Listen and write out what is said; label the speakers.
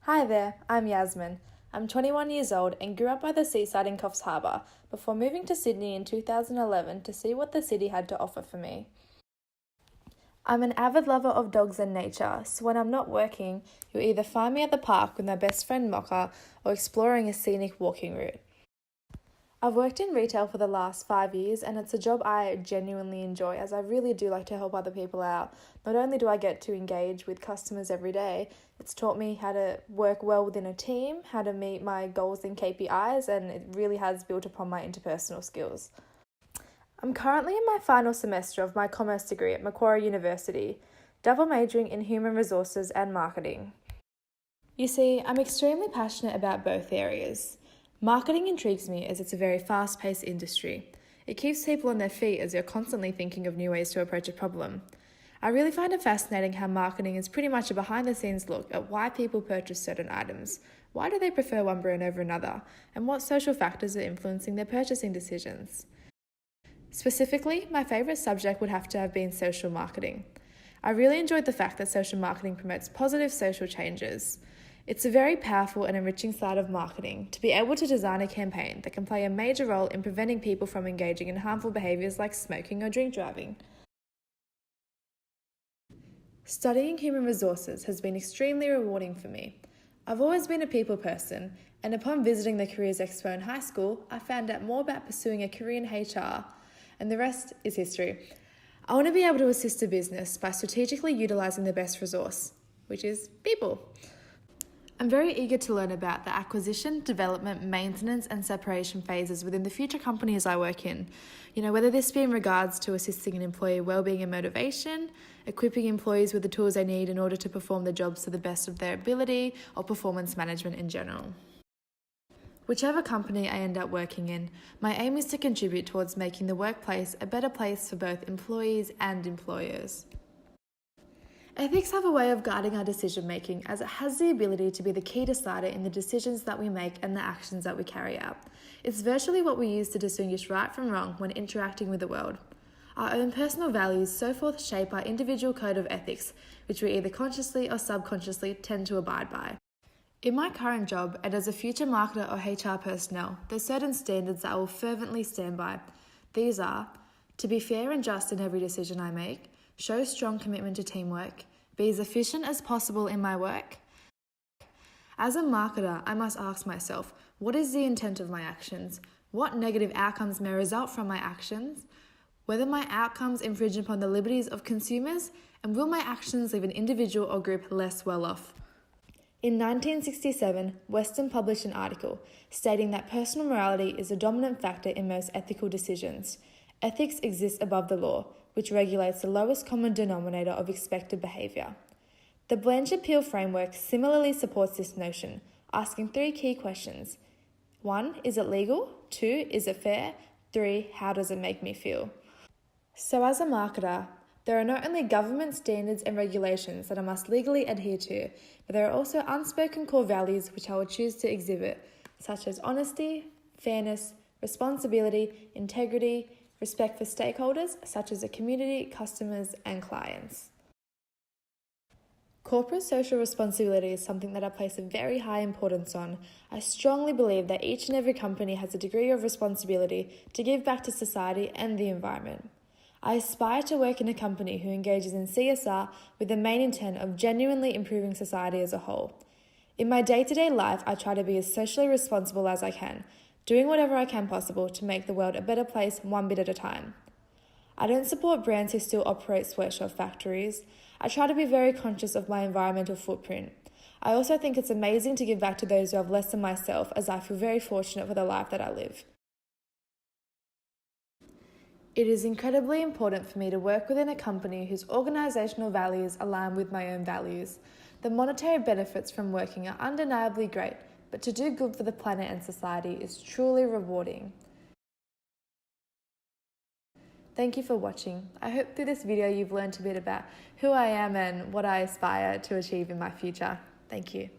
Speaker 1: Hi there, I'm Yasmine. I'm 21 years old and grew up by the seaside in Coffs Harbour before moving to Sydney in 2011 to see what the city had to offer for me. I'm an avid lover of dogs and nature, so when I'm not working, you'll either find me at the park with my best friend Mocha or exploring a scenic walking route. I've worked in retail for the last 5 years and it's a job I genuinely enjoy as I really do like to help other people out. Not only do I get to engage with customers every day, it's taught me how to work well within a team, how to meet my goals and KPIs, and it really has built upon my interpersonal skills. I'm currently in my final semester of my commerce degree at Macquarie University, double majoring in human resources and marketing. You see, I'm extremely passionate about both areas. Marketing intrigues me as it's a very fast-paced industry. It keeps people on their feet as you're constantly thinking of new ways to approach a problem. I really find it fascinating how marketing is pretty much a behind-the-scenes look at why people purchase certain items, why do they prefer one brand over another, and what social factors are influencing their purchasing decisions. Specifically, my favourite subject would have to have been social marketing. I really enjoyed the fact that social marketing promotes positive social changes. It's a very powerful and enriching side of marketing to be able to design a campaign that can play a major role in preventing people from engaging in harmful behaviours like smoking or drink driving. Studying human resources has been extremely rewarding for me. I've always been a people person, and upon visiting the Careers Expo in high school, I found out more about pursuing a career in HR, and the rest is history. I want to be able to assist a business by strategically utilising the best resource, which is people. I'm very eager to learn about the acquisition, development, maintenance and separation phases within the future companies I work in. Whether this be in regards to assisting an employee wellbeing and motivation, equipping employees with the tools they need in order to perform their jobs to the best of their ability, or performance management in general. Whichever company I end up working in, my aim is to contribute towards making the workplace a better place for both employees and employers. Ethics have a way of guiding our decision making as it has the ability to be the key decider in the decisions that we make and the actions that we carry out. It's virtually what we use to distinguish right from wrong when interacting with the world. Our own personal values so forth shape our individual code of ethics, which we either consciously or subconsciously tend to abide by. In my current job and as a future marketer or HR personnel, there's certain standards that I will fervently stand by. These are to be fair and just in every decision I make, show strong commitment to teamwork, be as efficient as possible in my work. As a marketer, I must ask myself, what is the intent of my actions? What negative outcomes may result from my actions? Whether my outcomes infringe upon the liberties of consumers, and will my actions leave an individual or group less well off? In 1967, Weston published an article stating that personal morality is a dominant factor in most ethical decisions. Ethics exists above the law, which regulates the lowest common denominator of expected behaviour. The Blanchard-Peel framework similarly supports this notion, asking 3 key questions. 1. Is it legal? 2. Is it fair? 3. How does it make me feel? So as a marketer, there are not only government standards and regulations that I must legally adhere to, but there are also unspoken core values which I will choose to exhibit, such as honesty, fairness, responsibility, integrity, respect for stakeholders such as the community, customers and clients. Corporate social responsibility is something that I place a very high importance on. I strongly believe that each and every company has a degree of responsibility to give back to society and the environment. I aspire to work in a company who engages in CSR with the main intent of genuinely improving society as a whole. In my day-to-day life, I try to be as socially responsible as I can, doing whatever I can possible to make the world a better place one bit at a time. I don't support brands who still operate sweatshop factories. I try to be very conscious of my environmental footprint. I also think it's amazing to give back to those who have less than myself, as I feel very fortunate for the life that I live. It is incredibly important for me to work within a company whose organisational values align with my own values. The monetary benefits from working are undeniably great, but to do good for the planet and society is truly rewarding. Thank you for watching. I hope through this video you've learned a bit about who I am and what I aspire to achieve in my future. Thank you.